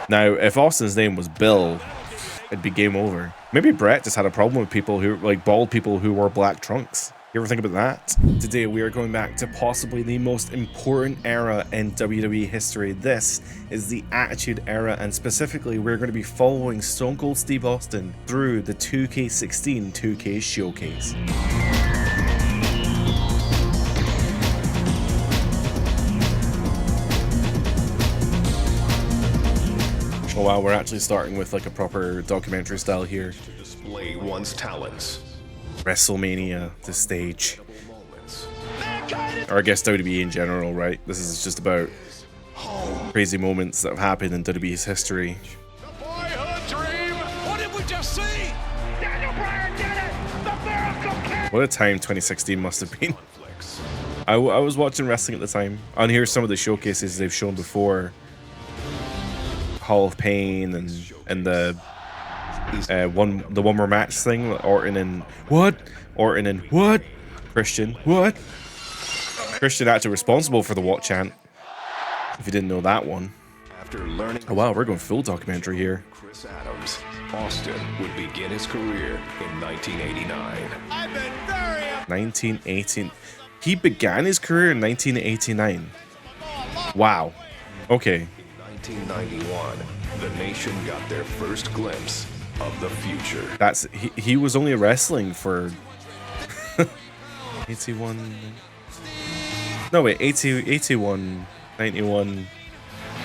Now, if Austin's name was Bill, it'd be game over. Maybe Bret just had a problem with people who, like, bald people who wore black trunks. You ever think about that? Today we are going back to possibly the most important era in WWE history. This is the Attitude Era, and specifically we're going to be following Stone Cold Steve Austin through the 2K16 2K Showcase. Oh wow, we're actually starting with like a proper documentary style here. To display one's talents. WrestleMania, the stage. Or I guess WWE in general, right? This is just about crazy moments that have happened in WWE's history. The boyhood dream! What did we just see? Daniel Bryan did it! The miracle came! What a time 2016 must have been. I was watching wrestling at the time. And here's some of the showcases they've shown before. Hall of Pain and the one more match thing, Orton and what? Christian, what? Christian actually responsible for the what chant. If you didn't know that one. After learning, Oh wow, we're going full documentary here. Chris Adams, Austin would begin his career in 1989. I've been very 1918. He began his career in 1989. Wow. Okay. 1991, the nation got their first glimpse of the future. That's he was only wrestling for 81. No wait, 81, 91.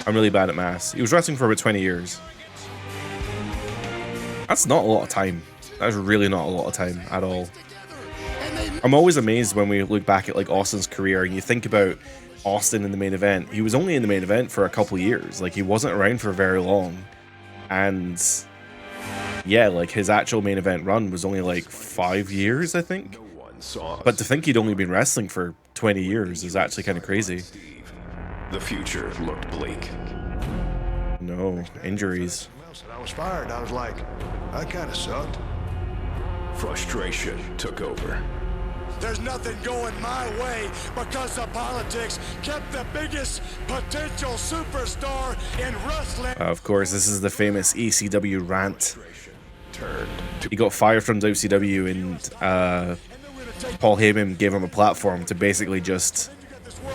I'm really bad at maths. He was wrestling for about 20 years. That's not a lot of time. That's really not a lot of time at all. I'm always amazed when we look back at like Austin's career and you think about Austin in the main event. He was only in the main event for a couple years. Like, he wasn't around for very long. And yeah, like his actual main event run was only like 5 years, I think. But to think he'd only been wrestling for 20 years is actually kind of crazy. The future looked bleak. No, injuries. I was fired. I was like, that kind of sucked. Frustration took over. There's nothing going my way because the politics kept the biggest potential superstar in wrestling. Of course, this is the famous ECW rant. Turned to He got fired from WCW and Paul Heyman gave him a platform to basically just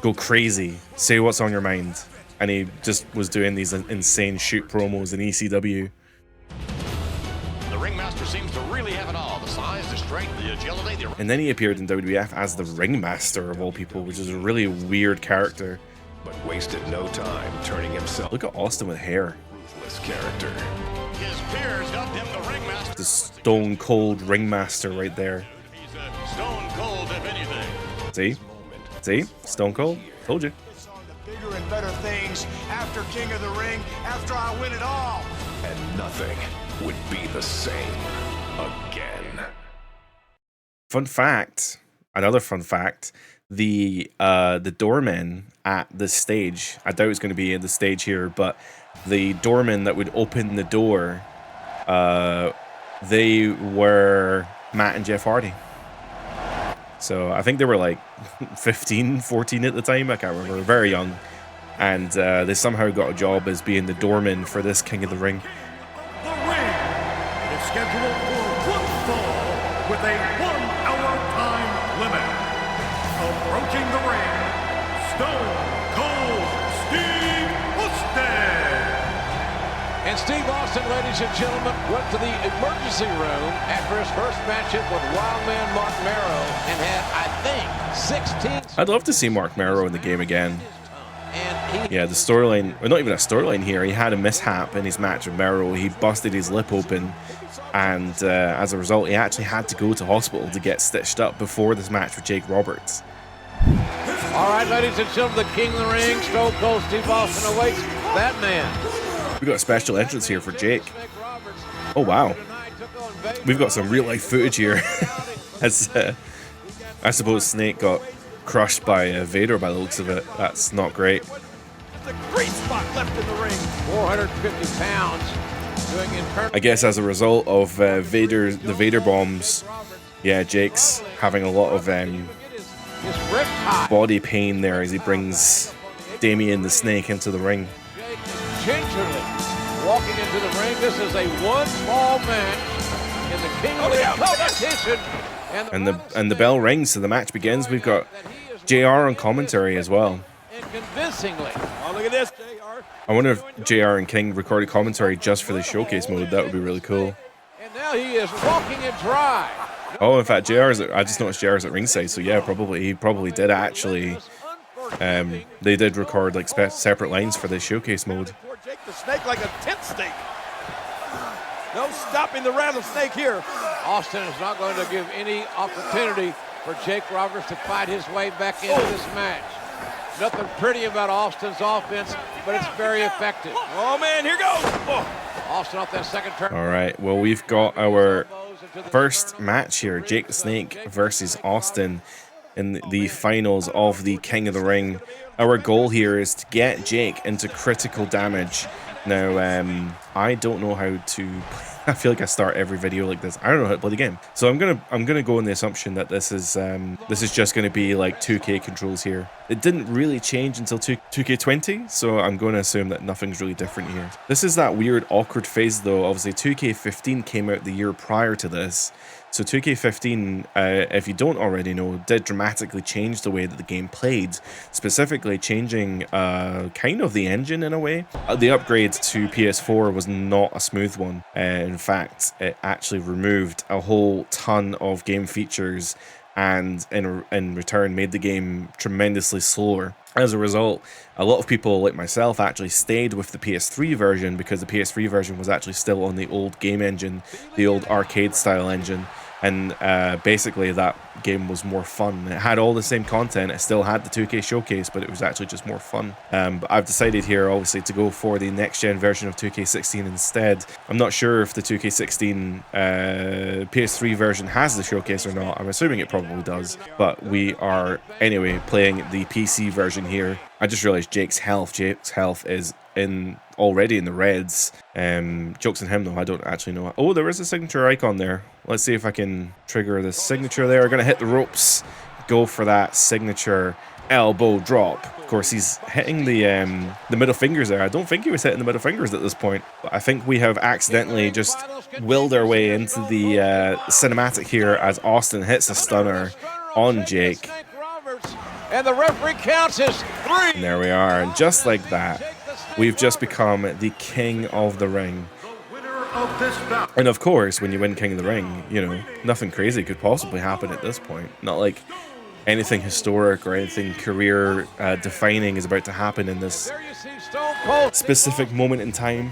go crazy, say what's on your mind. And he just was doing these insane shoot promos in ECW. The ringmaster seems to really have it all. The size, the strength, the agility, the... And then he appeared in WWF as the Ringmaster of all people, which is a really weird character. but wasted no time turning himself Look at Austin with hair. ruthless character. His peers dubbed him the ringmaster. The Stone Cold Ringmaster right there. He's a stone cold, if anything. See? See? Stone Cold? Told you. The bigger and better things after King of the Ring, after I win it all. And nothing would be the same again. Fun fact, another fun fact, the doormen at this stage, I doubt it's going to be in the stage here, but the doormen that would open the door, they were Matt and Jeff Hardy. So I think they were like 15, 14 at the time, I can't remember, very young. And they somehow got a job as being the doorman for this King of the Ring. The Ring. It is scheduled for one fall with a 1-hour time limit. Approaching the ring, Stone Cold Steve Austin. And Steve Austin, ladies and gentlemen, went to the emergency room after his first matchup with Wildman Mark Merrow and had, I think, 16... I'd love to see Mark Merrow in the game again. And he... Yeah, the storyline, well, not even a storyline here. He had a mishap in his match with Merrow. He busted his lip open, and as a result, he actually had to go to hospital to get stitched up before this match with Jake Roberts. All right, ladies and gentlemen, the King of the Ring, Stone Cold Steve Austin awaits that man. We got a special entrance here for Jake. Oh wow, we've got some real life footage here. As I suppose Snake got crushed by Vader by the looks of it. That's not great. The great spot left in the ring. 450 pounds doing internal... I guess as a result of the Vader bombs, yeah, Jake's having a lot of His rip high. body pain there as he brings Damien the Snake into the ring. Jake gingerly walking into the ring. This is a one-fall match in the King of the Ring competition. And the bell rings, so the match begins. We've got JR on commentary as well. And convincingly. Oh, look at this, JR. I wonder if JR and King recorded commentary just for the showcase mode. That would be really cool. And now he is walking it dry. Oh, in fact, I just noticed JR's at ringside, so yeah, he probably did actually. They did record like separate lines for the showcase mode. Poor Jake the Snake like a tent stake. No stopping the rattlesnake here. Austin is not going to give any opportunity for Jake Roberts to fight his way back into this match. Nothing pretty about Austin's offense, but it's very effective. Oh, man, here goes. Oh. Austin off that second turn. All right, well, we've got our first match here, Jake the Snake versus Austin in the finals of the King of the Ring. Our goal here is to get Jake into critical damage. Now, I don't know how to. I feel like I start every video like this. I don't know how to play the game, so I'm gonna go on the assumption that this is just gonna be like 2K controls here. It didn't really change until 2K20, so I'm going to assume that nothing's really different here. This is that weird awkward phase though. Obviously, 2K15 came out the year prior to this. So 2K15, if you don't already know, did dramatically change the way that the game played, specifically changing kind of the engine in a way. The upgrade to PS4 was not a smooth one. In fact, it actually removed a whole ton of game features and in return made the game tremendously slower. As a result, a lot of people like myself actually stayed with the PS3 version because the PS3 version was actually still on the old game engine, the old arcade style engine. And basically that game was more fun. It had all the same content, it still had the 2K showcase, but it was actually just more fun. But I've decided here obviously to go for the next gen version of 2K16 instead. I'm not sure if the 2K16 PS3 version has the showcase or not. I'm assuming it probably does, but we are anyway playing the PC version here. I just realized Jake's health is already in the reds. Jokes on him though, I don't actually know. Oh, there is a signature icon there. Let's see if I can trigger the signature there. Gonna hit the ropes, go for that signature elbow drop. Of course, he's hitting the middle fingers there. I don't think he was hitting the middle fingers at this point, but I think we have accidentally just willed our way into the cinematic here as Austin hits a stunner on Jake. And the referee counts as 3. And there we are, and just like that, we've just become the King of the Ring. And of course, when you win King of the Ring, you know, nothing crazy could possibly happen at this point. Not like anything historic or anything career defining is about to happen in this specific moment in time.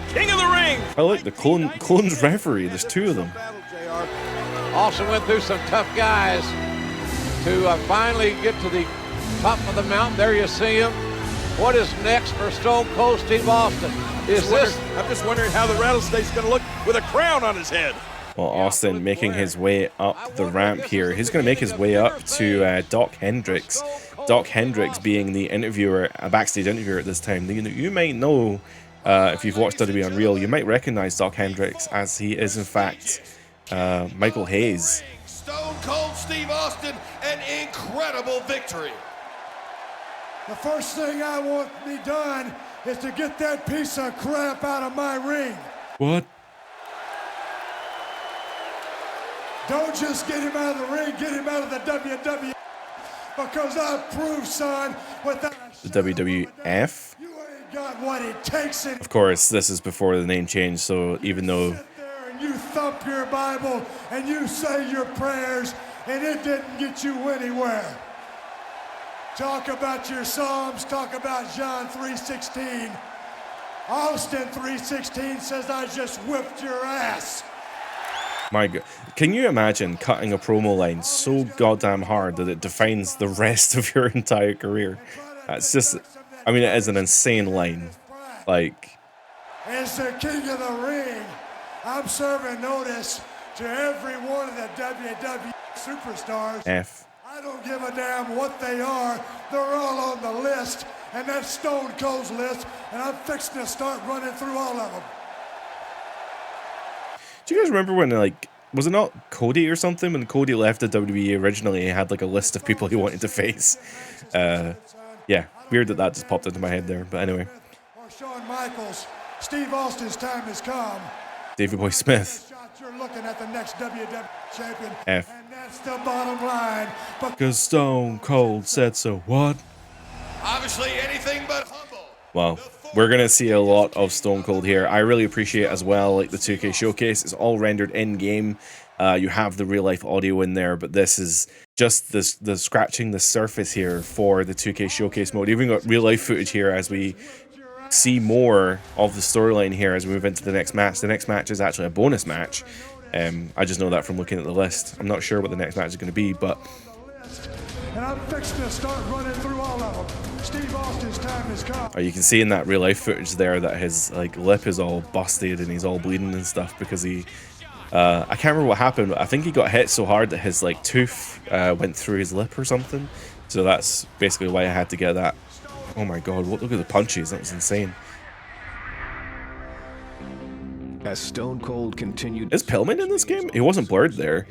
King of the Ring. I like the clones referee. There's 2 of them. Also went through some tough guys to finally get to the top of the mountain. There you see him. What is next for Stone Cold Steve Austin? I'm just wondering how the rattlesnake's going to look with a crown on his head. Well, Austin making his way up the ramp here. He's going to make his way up to Doc Hendricks. Doc Hendricks being the interviewer, a backstage interviewer at this time. You might know, if you've watched WWE Unreal, you might recognize Doc Hendricks as he is in fact Michael Hayes. Stone Cold Steve Austin, an incredible victory. The first thing I want to be done is to get that piece of crap out of my ring. What? Don't just get him out of the ring, get him out of the WWE. Because I've proved, son, without the WWF? you ain't got what it takes. Of course, this is before the name changed, so even though... Sit there and you thump your Bible and you say your prayers and it didn't get you anywhere. Talk about your Psalms, talk about John 3:16. Austin 3:16 says I just whipped your ass. My God, can you imagine cutting a promo line so goddamn hard that it defines the rest of your entire career? It's just, I mean, it is an insane line. Like, as the King of the Ring, I'm serving notice to every one of the WWE superstars. I don't give a damn what they are. They're all on the list, and that's Stone Cold's list, and I'm fixing to start running through all of them. Do you guys remember when, like, was it not Cody or something? When Cody left the WWE originally, he had, like, a list of people he wanted to face. Yeah, weird that just popped into my head there, but anyway. Or Shawn Michaels, Steve Austin's time has come. Davey Boy Smith. You're looking at the next WWE champion. F. And that's the bottom line. Because Stone Cold said so. What? Obviously, anything but humble. Well, we're going to see a lot of Stone Cold here. I really appreciate as well, like the 2K showcase. It's all rendered in-game. You have the real-life audio in there, but this is just the scratching the surface here for the 2K showcase mode. Even got real-life footage here as we see more of the storyline here as we move into the next match. The next match is actually a bonus match. I just know that from looking at the list. I'm not sure what the next match is going to be, but... And I'm fixing to start running through all of them. Steve Austin's time has come. You can see in that real life footage there that his like lip is all busted and he's all bleeding and stuff because he... I can't remember what happened, but I think he got hit so hard that his like tooth went through his lip or something. So that's basically why I had to get that. Oh my god, look at the punches, that was insane. As Stone Cold continued... Is Pillman in this game? He wasn't blurred there.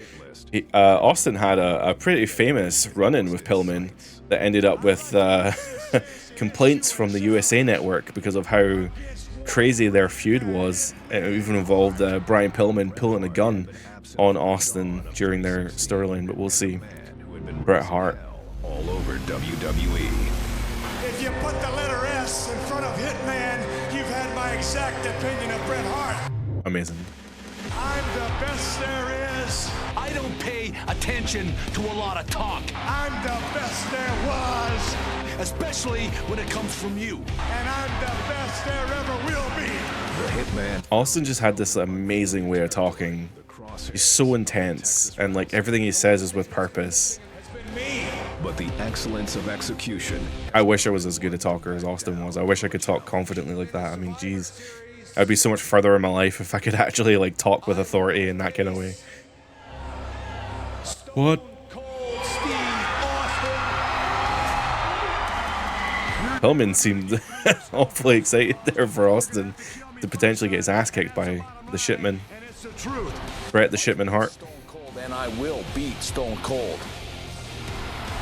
Austin had a pretty famous run-in with Pillman that ended up with complaints from the USA Network because of how crazy their feud was. It even involved Brian Pillman pulling a gun on Austin during their storyline, but we'll see. Bret Hart. All over WWE. If you put the letter S in front of Hitman, you've had my exact opinion of Bret Hart. Amazing. I'm the best there is. I don't pay attention to a lot of talk, I'm the best there was. especially when it comes from you. And I'm the best there ever will be. The Hitman. Austin just had this amazing way of talking. He's so intense, and like everything he says is with purpose. But the excellence of execution. I wish I was as good a talker as Austin was. I wish I could talk confidently like that. I mean, geez, I'd be so much further in my life if I could actually like talk with authority in that kind of way. What? Pillman seemed awfully excited there for Austin to potentially get his ass kicked by the Shipman. Bret the Shipman Hart. And I will beat Stone Cold.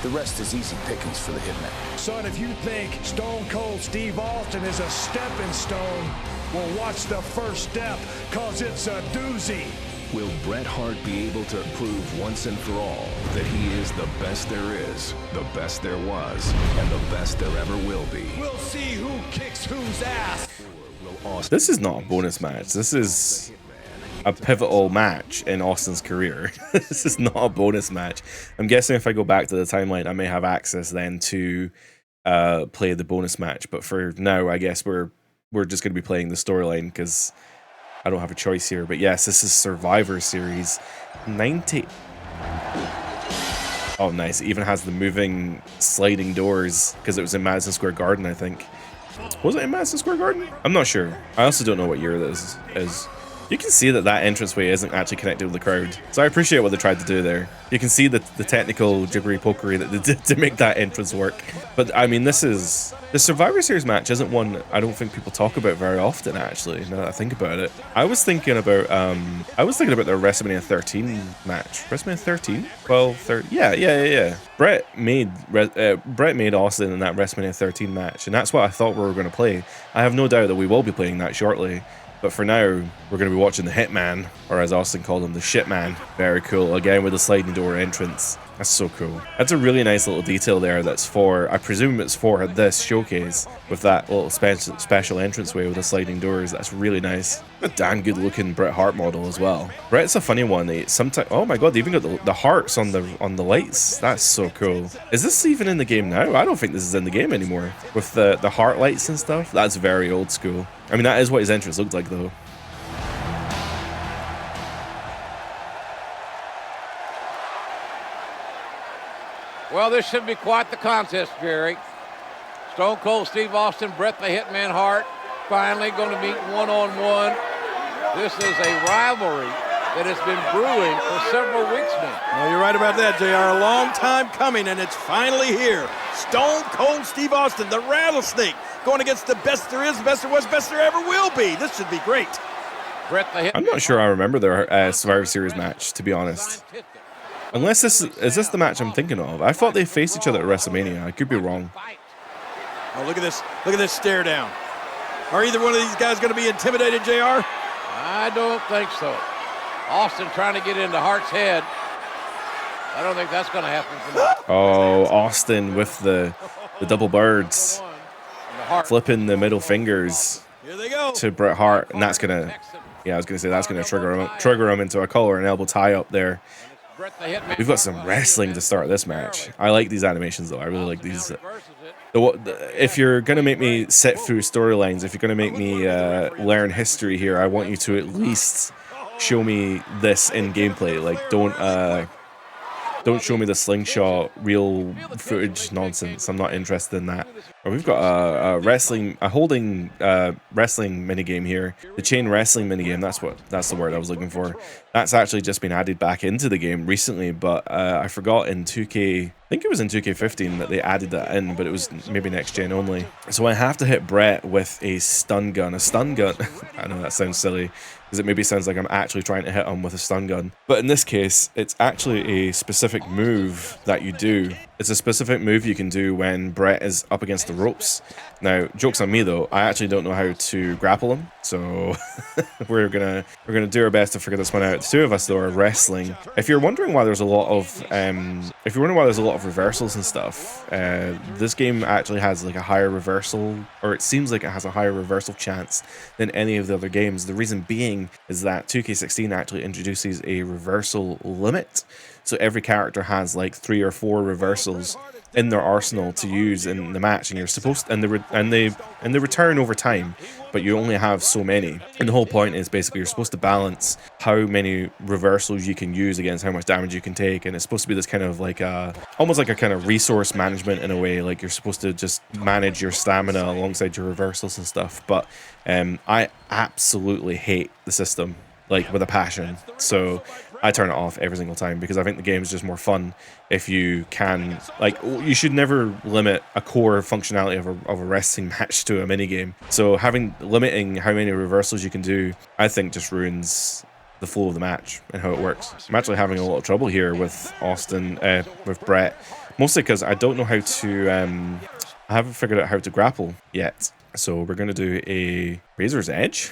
The rest is easy pickings for the Hitman. Son, if you think Stone Cold Steve Austin is a stepping stone, well, watch the first step, cause it's a doozy. Will Bret Hart be able to prove once and for all that he is the best there is, the best there was, and the best there ever will be? We'll see who kicks whose ass. This is not a bonus match. This is a pivotal match in Austin's career. This is not a bonus match. I'm guessing if I go back to the timeline, I may have access then to play the bonus match. But for now, I guess we're just going to be playing the storyline because I don't have a choice here. But yes, this is Survivor Series 90. Oh, nice. It even has the moving sliding doors because it was in Madison Square Garden, I think. Was it in Madison Square Garden? I'm not sure. I also don't know what year this is. You can see that that entranceway isn't actually connected with the crowd. So I appreciate what they tried to do there. You can see the technical jibbery-pokery that they did to make that entrance work. But, I mean, this is... The Survivor Series match isn't one I don't think people talk about very often, actually, now that I think about it. I was thinking about their WrestleMania 13 match. WrestleMania 13? 12, 13? Yeah. Bret made Austin in that WrestleMania 13 match, and that's what I thought we were going to play. I have no doubt that we will be playing that shortly. But for now, we're going to be watching the Hitman, or as Austin called him, the Shitman. Very cool. Again, with the sliding door entrance. That's so cool. That's a really nice little detail there that's for, I presume it's for this showcase, with that little special entranceway with the sliding doors. That's really nice. A damn good looking Bret Hart model as well. Bret's a funny one. Sometimes, oh my god, they even got the hearts on the lights. That's so cool. Is this even in the game now? I don't think this is in the game anymore. With the heart lights and stuff. That's very old school. I mean, that is what his entrance looked like though. Well, this should be quite the contest, Jerry. Stone Cold Steve Austin, Bret the Hitman Hart, finally going to meet one-on-one. This is a rivalry that has been brewing for several weeks now. Well, you're right about that, JR. A long time coming, and it's finally here. Stone Cold Steve Austin, the Rattlesnake, going against the best there is, best there was, best there ever will be. This should be great. Bret the Hitman. I'm not sure I remember their Survivor Series match, to be honest. Unless is this the match I'm thinking of? I thought they faced each other at WrestleMania. I could be wrong. Oh, look at this. Look at this stare down. Are either one of these guys going to be intimidated, JR? I don't think so. Austin trying to get into Hart's head. I don't think that's going to happen for him. Oh, Austin with the double birds. Flipping the middle fingers to Bret Hart. And that's going to, yeah, I was going to say that's going to trigger him into a collar and elbow tie up there. We've got some wrestling to start this match. I like these animations, though. I really like these. If you're going to make me sit through storylines, if you're going to make me learn history here, I want you to at least show me this in gameplay. Like, don't show me the slingshot real footage nonsense. I'm not interested in that. Oh, we've got a holding wrestling minigame here. The chain wrestling minigame, that's the word I was looking for. That's actually just been added back into the game recently, but I forgot in 2K, I think it was in 2K15 that they added that in, but it was maybe next gen only. So I have to hit Bret with a stun gun. A stun gun, I know that sounds silly, because it maybe sounds like I'm actually trying to hit him with a stun gun. But in this case, it's actually a specific move that you do. It's a specific move you can do when Bret is up against the ropes. Now, joke's on me though, I actually don't know how to grapple him, so we're gonna do our best to figure this one out. The two of us though are wrestling. If you're wondering why there's a lot of reversals and stuff, this game actually has like a higher reversal, or it seems like it has a higher reversal chance than any of the other games. The reason being is that 2K16 actually introduces a reversal limit. So every character has like 3 or 4 reversals in their arsenal to use in the match, and you're supposed and they return over time, but you only have so many. And the whole point is basically you're supposed to balance how many reversals you can use against how much damage you can take, and it's supposed to be this kind of like almost like a kind of resource management in a way. Like you're supposed to just manage your stamina alongside your reversals and stuff. But I absolutely hate the system, like with a passion. So I turn it off every single time because I think the game is just more fun if you can, like, you should never limit a core functionality of a wrestling match to a minigame. So limiting how many reversals you can do, I think just ruins the flow of the match and how it works. I'm actually having a lot of trouble here with with Bret, mostly because I don't know how to, I haven't figured out how to grapple yet. So we're going to do a Razor's Edge.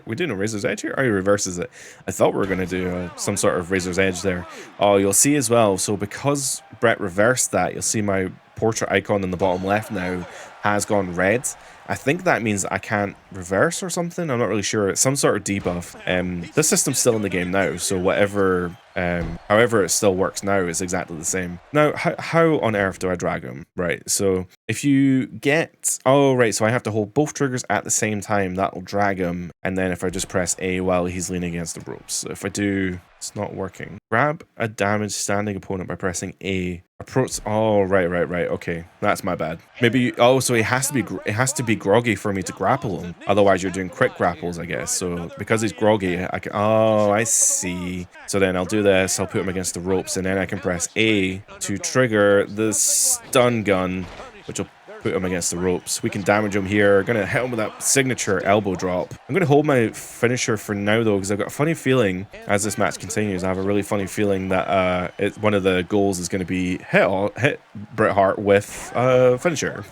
We're doing a Razor's Edge here? Oh, he reverses it. I thought we were going to do some sort of Razor's Edge there. Oh, you'll see as well. So because Bret reversed that, you'll see my portrait icon in the bottom left now has gone red. I think that means I can't reverse or something. I'm not really sure. It's some sort of debuff. This system's still in the game now, so whatever, however it still works now is exactly the same. Now, how on earth do I drag him? Right, so if you get... Oh, right, so I have to hold both triggers at the same time. That'll drag him. And then if I just press A while he's leaning against the ropes. So if I do... It's not working. Grab a damaged standing opponent by pressing A. Approach. Oh, right. Okay, that's my bad. Maybe. Oh, so it has to be groggy for me to grapple him. Otherwise, you're doing quick grapples, I guess. So because he's groggy, I can. Oh, I see. So then I'll do this. I'll put him against the ropes, and then I can press A to trigger the stun gun, which will put him against the ropes. We can damage him here. Gonna hit him with that signature elbow drop. I'm gonna hold my finisher for now though, because I've got a funny feeling as this match continues. I have a really funny feeling that one of the goals is going to be hit Bret Hart with finisher.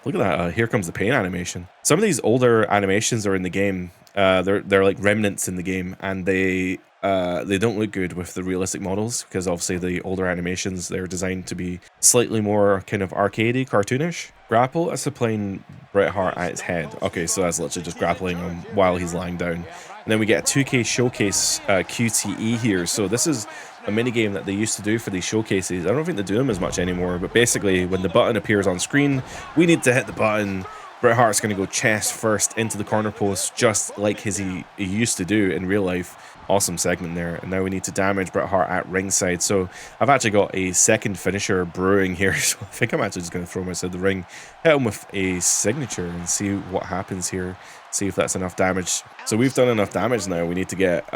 Look at that. Here comes the pain animation. Some of these older animations are in the game. They're like remnants in the game, and they don't look good with the realistic models because obviously the older animations, they're designed to be slightly more kind of arcadey, cartoonish. Grapple as playing Bret Hart at his head. Okay, so that's literally just grappling him while he's lying down. And then we get a 2K showcase QTE here. So this is a minigame that they used to do for these showcases. I don't think they do them as much anymore, but basically when the button appears on screen, we need to hit the button. Bret Hart's going to go chest first into the corner post, just like he used to do in real life. Awesome segment there. And now we need to damage Bret Hart at ringside. So I've actually got a second finisher brewing here. So I think I'm actually just going to throw him outside the ring, hit him with a signature and see what happens here. See if that's enough damage. So we've done enough damage now. We need to get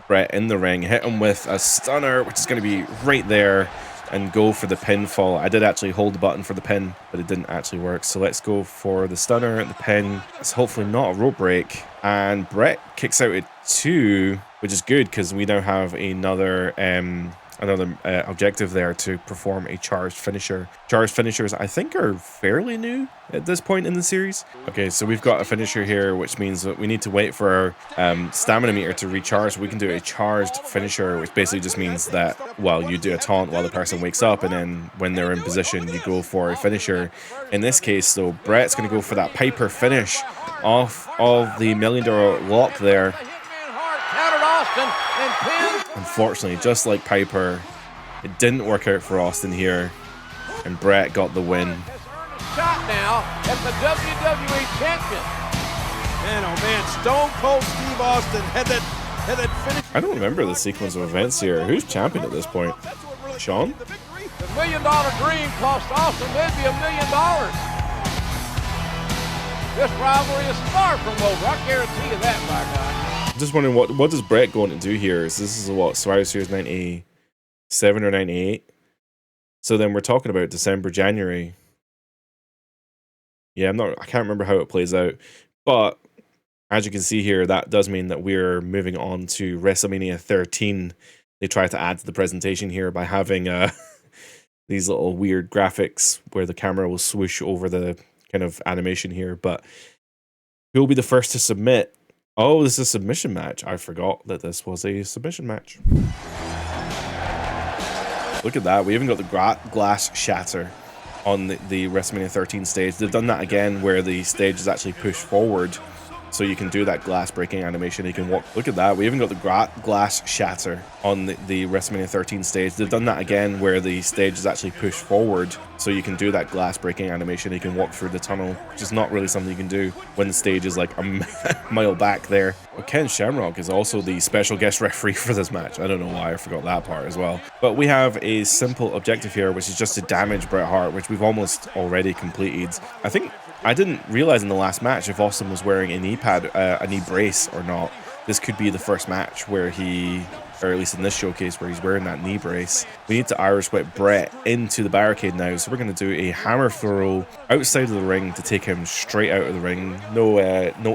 Bret in the ring, hit him with a stunner, which is going to be right there, and go for the pinfall. I did actually hold the button for the pin, but it didn't actually work. So let's go for the stunner and the pin. It's hopefully not a rope break. And Bret kicks out at 2, which is good because we now have another another objective there to perform a charged finisher. Charged finishers, I think, are fairly new at this point in the series. Okay, so we've got a finisher here, which means that we need to wait for our stamina meter to recharge. We can do a charged finisher, which basically just means that, well, you do a taunt while the person wakes up, and then when they're in position, you go for a finisher. In this case, though, Bret's going to go for that Piper finish off of the $1 million lock there. Unfortunately, just like Piper, it didn't work out for Austin here, and Bret got the win. Shot now at the WWE champion. Man, oh man, Stone Cold Steve Austin had that finish. I don't remember the sequence of events here. Who's champion at this point? Sean? The $1 million dream cost Austin maybe $1 million. This rivalry is far from over. I guarantee you that, my God. Just wondering what does Bret going to do here? This is what, Survivor Series 97 or 98? So then we're talking about December, January. Yeah, I can't remember how it plays out, but as you can see here, that does mean that we're moving on to WrestleMania 13. They try to add to the presentation here by having these little weird graphics where the camera will swoosh over the kind of animation here. But who will be the first to submit? Oh, this is a submission match. I forgot that this was a submission match. Look at that. We even got the glass shatter on the WrestleMania 13 stage. They've done that again where the stage is actually pushed forward, so you can do that glass breaking animation. You can walk. Look at that. We even got the glass shatter on the WrestleMania 13 stage. They've done that again where the stage is actually pushed forward, so you can do that glass breaking animation. You can walk through the tunnel, which is not really something you can do when the stage is like a mile back there. Well, Ken Shamrock is also the special guest referee for this match. I don't know why I forgot that part as well. But we have a simple objective here, which is just to damage Bret Hart, which we've almost already completed. I think I didn't realize in the last match if Austin was wearing a knee pad, a knee brace or not. This could be the first match where he, or at least in this showcase, where he's wearing that knee brace. We need to Irish whip Bret into the barricade now, so we're going to do a hammer throw outside of the ring to take him straight out of the ring. No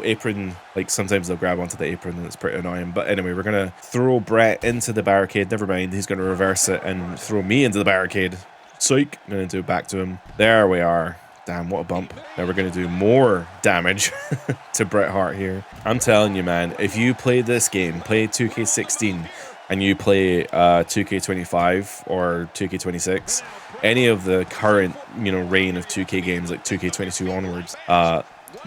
apron, like sometimes they'll grab onto the apron and it's pretty annoying. But anyway, we're going to throw Bret into the barricade. Never mind, he's going to reverse it and throw me into the barricade. Psych, I'm going to do it back to him. There we are. Damn, what a bump. Now we're going to do more damage to Bret Hart here. I'm telling you, man, if you play this game, play 2K16, and you play 2K25 or 2K26, any of the current, reign of 2K games, like 2K22 onwards,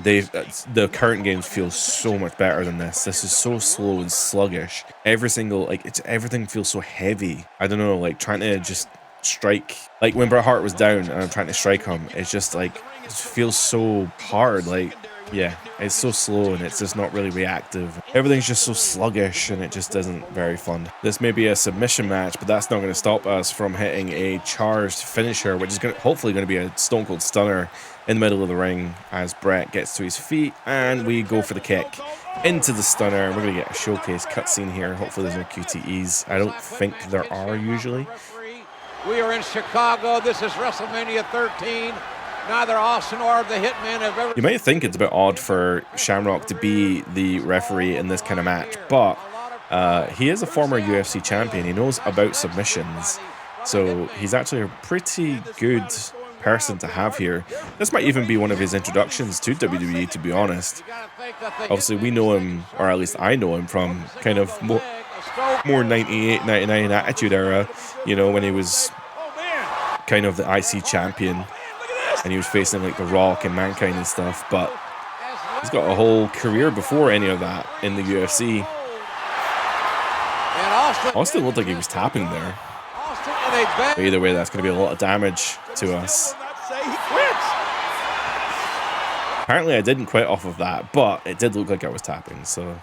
the current games feel so much better than this. This is so slow and sluggish. Everything feels so heavy. I don't know, like trying to just strike, like when Bret Hart was down and I'm trying to strike him, it's just like, it feels so hard. Like, yeah, it's so slow and it's just not really reactive. Everything's just so sluggish and it just isn't very fun. This may be a submission match, but that's not going to stop us from hitting a charged finisher, which is hopefully going to be a Stone Cold Stunner in the middle of the ring as Bret gets to his feet and we go for the kick into the stunner. We're going to get a showcase cutscene here. Hopefully there's no QTEs. I don't think there are usually. We are in Chicago. This is WrestleMania 13. Neither Austin or the Hitman have ever... You might think it's a bit odd for Shamrock to be the referee in this kind of match, but he is a former UFC champion. He knows about submissions, so he's actually a pretty good person to have here. This might even be one of his introductions to WWE, to be honest. Obviously, we know him, or at least I know him, from kind of more 98, 99 Attitude Era, when he was kind of the IC champion and he was facing like The Rock and Mankind and stuff, but he's got a whole career before any of that in the UFC. Austin looked like he was tapping there. But either way, that's going to be a lot of damage to us. Apparently I didn't quit off of that, but it did look like I was tapping, so...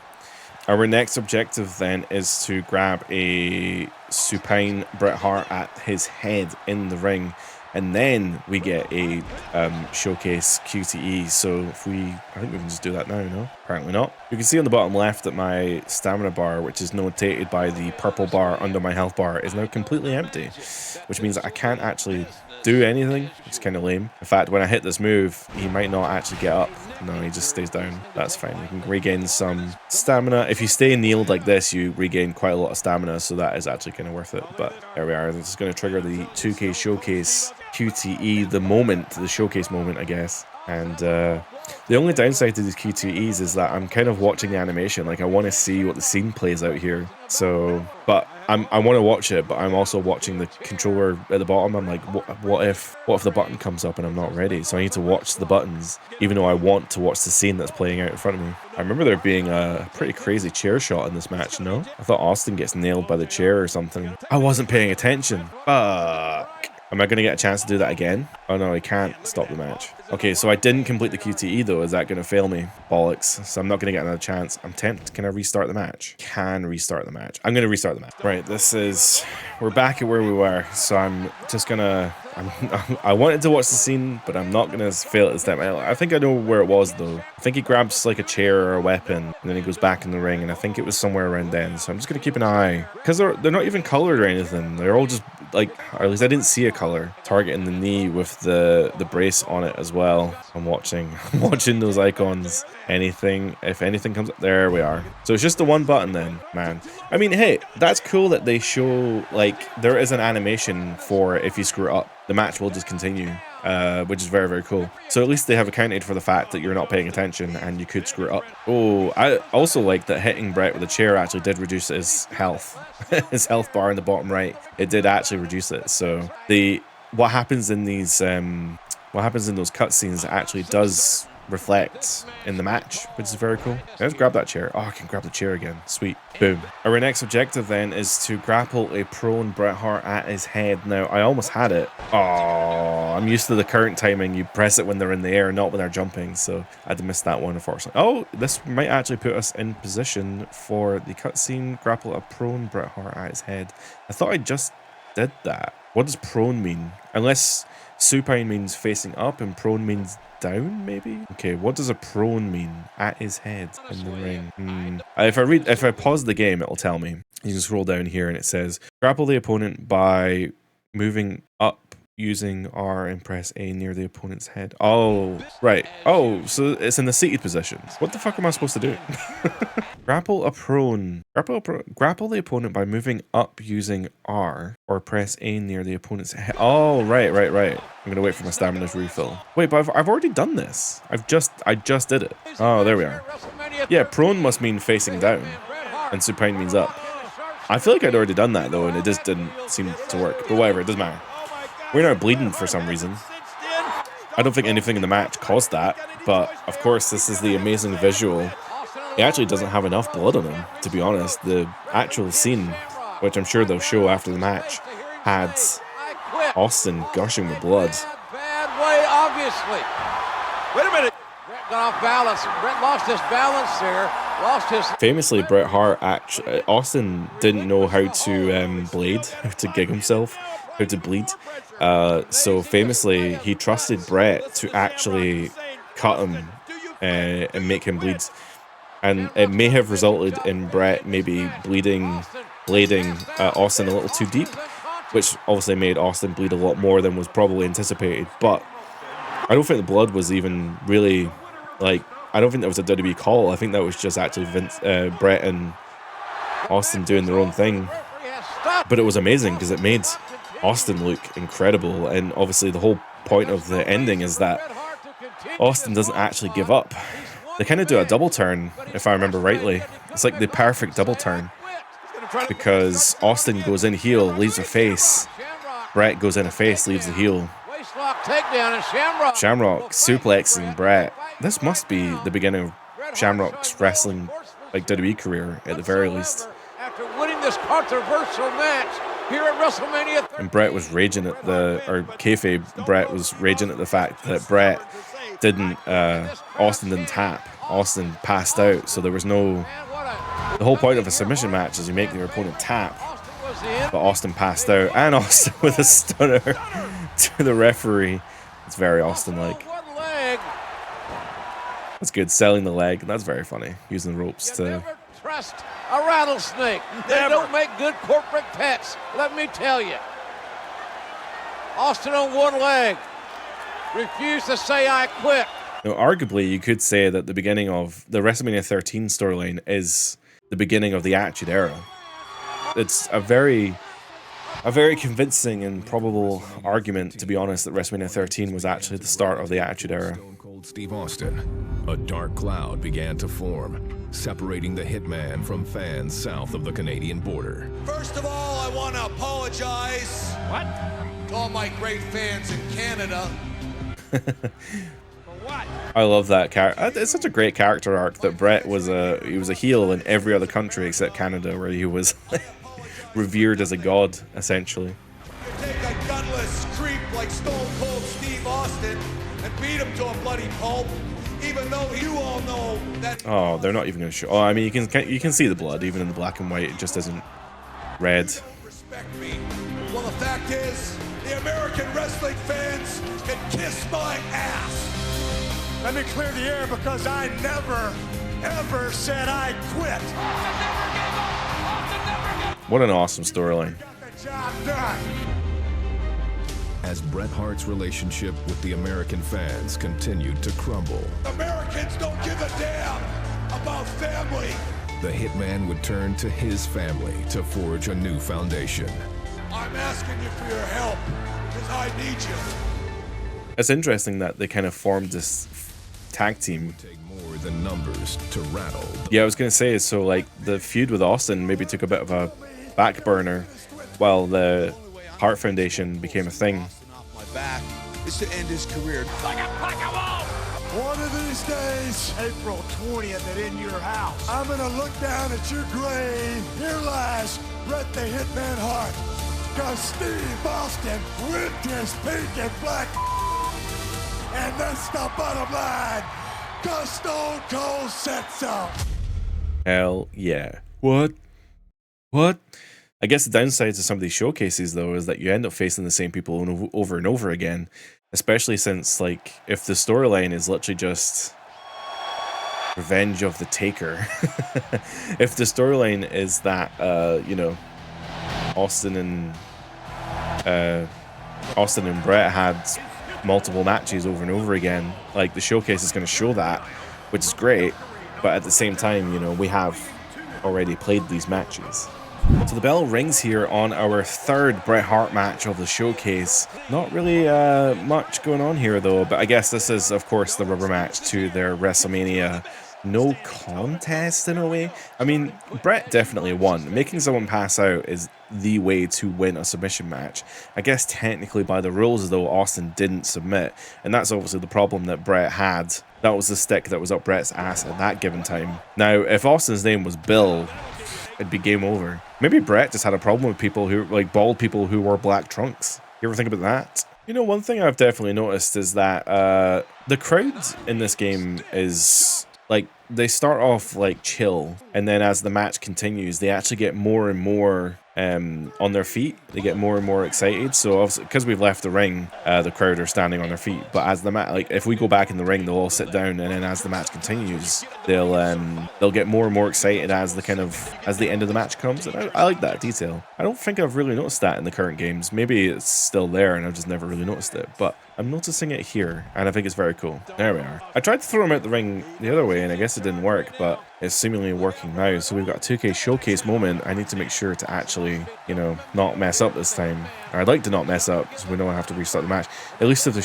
Our next objective then is to grab a supine Bret Hart at his head in the ring, and then we get a showcase QTE. So I think we can just do that now, no? Apparently not. You can see on the bottom left that my stamina bar, which is notated by the purple bar under my health bar, is now completely empty, which means I can't actually do anything. It's kind of lame. In fact, when I hit this move, he might not actually get up. No, he just stays down. That's fine. You can regain some stamina. If you stay kneeled like this, you regain quite a lot of stamina, so that is actually kind of worth it. But there we are. This is going to trigger the 2K Showcase QTE, the showcase moment, I guess. And the only downside to these QTEs is that I'm kind of watching the animation. Like, I want to see what the scene plays out here. So, but I want to watch it, but I'm also watching the controller at the bottom. I'm like, what if the button comes up and I'm not ready? So I need to watch the buttons, even though I want to watch the scene that's playing out in front of me. I remember there being a pretty crazy chair shot in this match, no? I thought Austin gets nailed by the chair or something. I wasn't paying attention. Fuck. Am I going to get a chance to do that again? Oh no, I can't stop the match. Okay, so I didn't complete the QTE though. Is that going to fail me? Bollocks. So I'm not going to get another chance. I'm tempted. Can I restart the match? Can restart the match. I'm going to restart the match. Right, we're back at where we were. So I'm just going to... I wanted to watch the scene, but I'm not going to fail it this time. I think I know where it was, though. I think he grabs, like, a chair or a weapon, and then he goes back in the ring, and I think it was somewhere around then. So I'm just going to keep an eye. Because they're not even colored or anything. They're all just, like... Or at least I didn't see a color. Targeting the knee with the brace on it as well. I'm watching those icons. If anything comes up, there we are. So it's just the one button then, man. I mean, hey, that's cool that they show, like, there is an animation for if you screw up. The match will just continue, which is very, very cool. So at least they have accounted for the fact that you're not paying attention and you could screw up. Oh, I also like that hitting Bret with a chair actually did reduce his health. His health bar in the bottom right, it did actually reduce it. So what happens in those cutscenes actually does reflect in the match, which is very cool. Let's grab that chair. Oh, I can grab the chair again. Sweet. Boom. Our next objective then is to grapple a prone Bret Hart at his head. Now, I almost had it. Oh, I'm used to the current timing. You press it when they're in the air, not when they're jumping. So I had to miss that one, unfortunately. Oh, this might actually put us in position for the cutscene. Grapple a prone Bret Hart at his head. I thought I just did that. What does prone mean? Unless supine means facing up and prone means down, maybe? Okay, what does a prone mean? At his head in the ring. If I pause the game, it'll tell me. You can scroll down here and it says grapple the opponent by moving up using R and press A near the opponent's head. Oh, right. Oh, so it's in the seated position. What the fuck am I supposed to do? Grapple the opponent by moving up using R or press A near the opponent's head. Oh, right. I'm gonna wait for my stamina to refill. Wait, but I've already done this. I just did it. Oh, there we are. Yeah, prone must mean facing down, and supine means up. I feel like I'd already done that though, and it just didn't seem to work. But whatever, it doesn't matter. We're now bleeding for some reason. I don't think anything in the match caused that, but of course this is the amazing visual. He actually doesn't have enough blood on him, to be honest. The actual scene, which I'm sure they'll show after the match, had Austin gushing with blood. Bad way, obviously. Wait a minute. Bret got off balance. Bret lost his balance there. Famously, Bret Hart Austin didn't know how to blade, how to gig himself, how to bleed. So famously, he trusted Bret to actually cut him and make him bleed. And it may have resulted in Bret maybe blading Austin a little too deep, which obviously made Austin bleed a lot more than was probably anticipated. But I don't think the blood was even really, like, I don't think that was a WWE call. I think that was just actually Bret and Austin doing their own thing. But it was amazing because it made Austin look incredible. And obviously the whole point of the ending is that Austin doesn't actually give up. They kind of do a double turn, if I remember rightly. It's like the perfect double turn. Because Austin goes in heel, leaves a face. Bret goes in a face, leaves the heel. Shamrock suplexing Bret. This must be the beginning of Shamrock's wrestling, like, WWE career, at the very least. After winning this controversial match here at WrestleMania. And Bret was raging at kayfabe Bret was raging at the fact that Austin didn't tap. Austin passed out, so there was no... The whole point of a submission match is you make your opponent tap. But Austin passed out, and Austin with a stunner to the referee. It's very Austin-like. That's good, selling the leg. That's very funny, using the ropes to... Never trust a rattlesnake. They don't make good corporate pets, let me tell you. Austin on one leg. Refused to say I quit. Now, arguably, you could say that the beginning of the WrestleMania 13 storyline is the beginning of the Attitude Era. It's a very convincing and probable argument, to be honest, that WrestleMania 13 was actually the start of the Attitude Era. Stone Cold Steve Austin. A dark cloud began to form, separating the Hitman from fans south of the Canadian border. First of all, I want to apologize. What? To all my great fans in Canada. What? I love that character. It's such a great character arc that Bret was a heel in every other country except Canada, where he was revered as a god, essentially. You take a gutless creep like Stone Cold Steve Austin and beat him to a bloody pulp, even though you all know that. Oh, they're not even going to show. Oh, I mean, you can see the blood even in the black and white. It just isn't red. Respect me. Well, the fact is, the American wrestling fans can kiss my ass. Let me clear the air because I never, ever said I quit. What an awesome storyline. Got the job done. As Bret Hart's relationship with the American fans continued to crumble, Americans don't give a damn about family. the Hitman would turn to his family to forge a new foundation. I'm asking you for your help because I need you. It's interesting that they kind of formed this tag team. Take more than numbers to rattle. Yeah, I was going to say, so like the feud with Austin maybe took a bit of a back burner while the Hart Foundation became a thing. Off my back is to end his career. One of these days, April 20th at In Your House, I'm gonna look down at your grave. Here lies Bret the Hitman Hart. Cause Steve Austin whipped his pink and black. And that's the bottom line. Cause Stone Cold said so. Hell yeah. What? I guess the downside to some of these showcases, though, is that you end up facing the same people over and over again. Especially since, like, if the storyline is literally just Revenge of the Taker. If the storyline is that, you know, Austin and Bret had multiple matches over and over again, like, the showcase is going to show that, which is great. But at the same time, you know, we have already played these matches. So the bell rings here on our third Bret Hart match of the showcase. Not really much going on here though, but I guess this is of course the rubber match to their WrestleMania no contest in a way. I mean, Bret definitely won. Making someone pass out is the way to win a submission match. I guess technically by the rules though, Austin didn't submit, and that's obviously the problem that Bret had. That was the stick that was up Bret's ass at that given time. Now, if Austin's name was Bill, it'd be game over. Maybe Bret just had a problem with people who, like, bald people who wore black trunks. You ever think about that? You know, one thing I've definitely noticed is that the crowd in this game is, like, they start off, like, chill, and then as the match continues, they actually get more and more on their feet. They get more and more excited. So obviously, because we've left the ring, the crowd are standing on their feet. But as the match, like, if we go back in the ring, they'll all sit down, and then as the match continues, they'll get more and more excited as the end of the match comes. And I like that detail. I don't think I've really noticed that in the current games. Maybe it's still there, and I've just never really noticed it. But I'm noticing it here, and I think it's very cool. There we are. I tried to throw him out the ring the other way, and I guess it didn't work, but it's seemingly working now. So we've got a 2K showcase moment. I need to make sure to actually, you know, not mess up this time. Or I'd like to not mess up, so we don't have to restart the match. At least if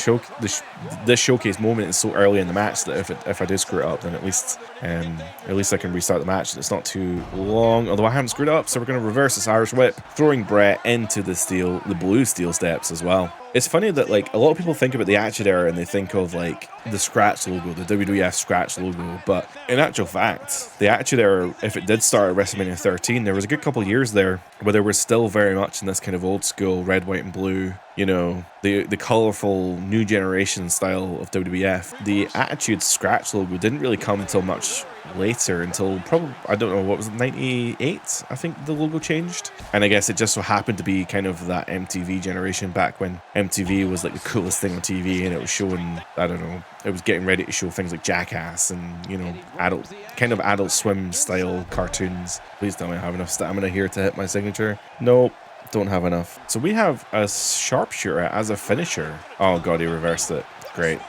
this showcase moment is so early in the match that if I do screw it up, then at least I can restart the match and it's not too long. Although I haven't screwed it up, so we're going to reverse this Irish whip, throwing Bret into the blue steel steps as well. It's funny that, like, a lot of people think about the Attitude Era and they think of, like, the scratch logo, the WWF scratch logo, but in actual fact, the Attitude Era, if it did start at WrestleMania 13, there was a good couple of years there where they were still very much in this kind of old school red, white, and blue, you know, the colourful new generation style of WWF. The Attitude scratch logo didn't really come until much later, until probably, I don't know, what was it, 98? I think the logo changed. And I guess it just so happened to be kind of that MTV generation back when MTV was like the coolest thing on TV, and it was showing, I don't know, it was getting ready to show things like Jackass and, you know, Adult Swim style cartoons. Please tell me I have enough stamina here to hit my signature. Nope. don't have enough. So we have a sharpshooter as a finisher. Oh god, he reversed it. Great.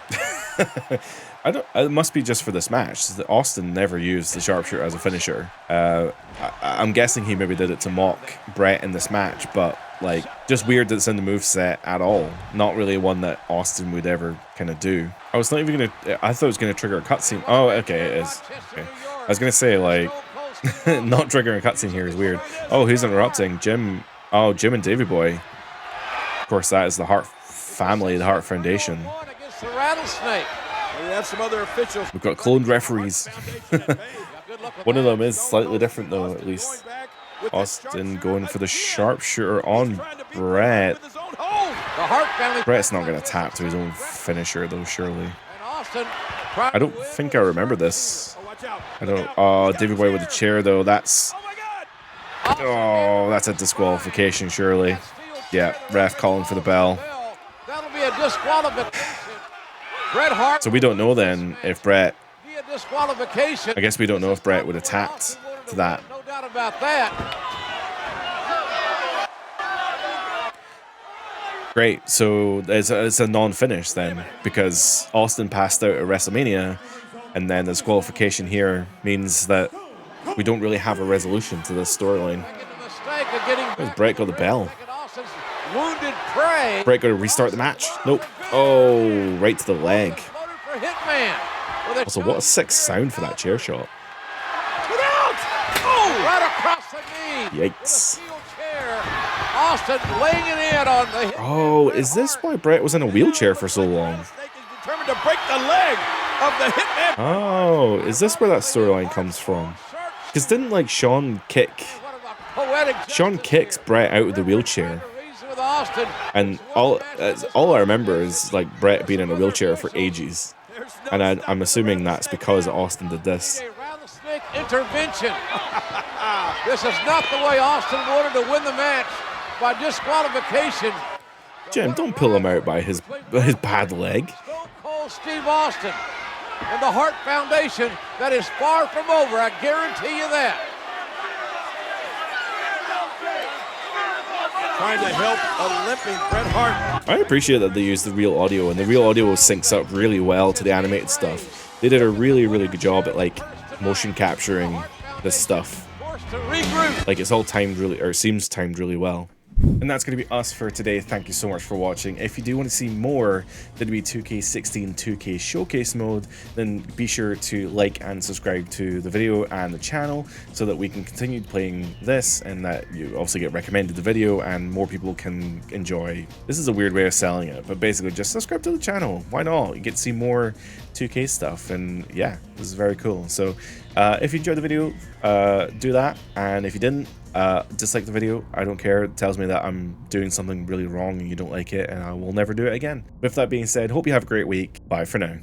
It must be just for this match. Austin never used the sharpshooter as a finisher. I'm guessing he maybe did it to mock Bret in this match, but like, just weird that it's in the moveset at all. Not really one that Austin would ever kind of do. I was not even gonna, I thought it was gonna trigger a cutscene. Oh, okay, it is. Okay. I was gonna say, like, not triggering a cutscene here is weird. Oh, who's interrupting? Jim. Oh, Jim and Davey Boy. Of course, that is the Hart family, the Hart Foundation. We have some other officials. We've got cloned referees. One of them is slightly different, though, at least. Austin going for the sharpshooter on Bret. Bret's not going to tap to his own finisher, though, surely. I don't think I remember this. I don't. Oh, Davey Boy with the chair, though. That's. Oh, that's a disqualification, surely. Yeah, ref calling for the bell. That'll be a disqualification. Bret Hart. So we don't know then if Bret. Disqualification. I guess we don't know if Bret would have tapped to that. No doubt about that. Great. So it's a non-finish then, because Austin passed out at WrestleMania, and then the disqualification here means that we don't really have a resolution to this storyline. Where's Bret got the bell? Wounded prey. Bret got to restart the match. Nope. Oh, right to the leg. Also, what a sick sound for that chair shot. Oh, right across the knee. Yikes. Austin laying it in on the. Oh, is this why Bret was in a wheelchair for so long? Determined to break the leg of the Hitman. Oh, is this where that storyline comes from? Because didn't like Shawn kicks Bret out of the wheelchair, and all I remember is like Bret being in a wheelchair for ages, and I'm assuming that's because Austin did this. Rattlesnake intervention. This is not the way Austin wanted to win the match, by disqualification. Jim, don't pull him out by his bad leg. Stone Cold Steve Austin and the Hart Foundation, that is far from over, I guarantee you that. Trying to help a limping Bret Hart. I appreciate that they used the real audio, and the real audio syncs up really well to the animated stuff. They did a really, really good job at like motion capturing this stuff. Like it's all timed really, or it seems timed really well. And that's going to be us for today. Thank you so much for watching. If you do want to see more WWE 2K16 2K Showcase mode, then be sure to like and subscribe to the video and the channel so that we can continue playing this, and that you also get recommended the video and more people can enjoy. This is a weird way of selling it, but basically just subscribe to the channel. Why not? You get to see more 2K stuff, and yeah, this is very cool. So if you enjoyed the video, do that, and if you didn't, dislike the video. I don't care. It tells me that I'm doing something really wrong and you don't like it, and I will never do it again. With that being said, hope you have a great week. Bye for now.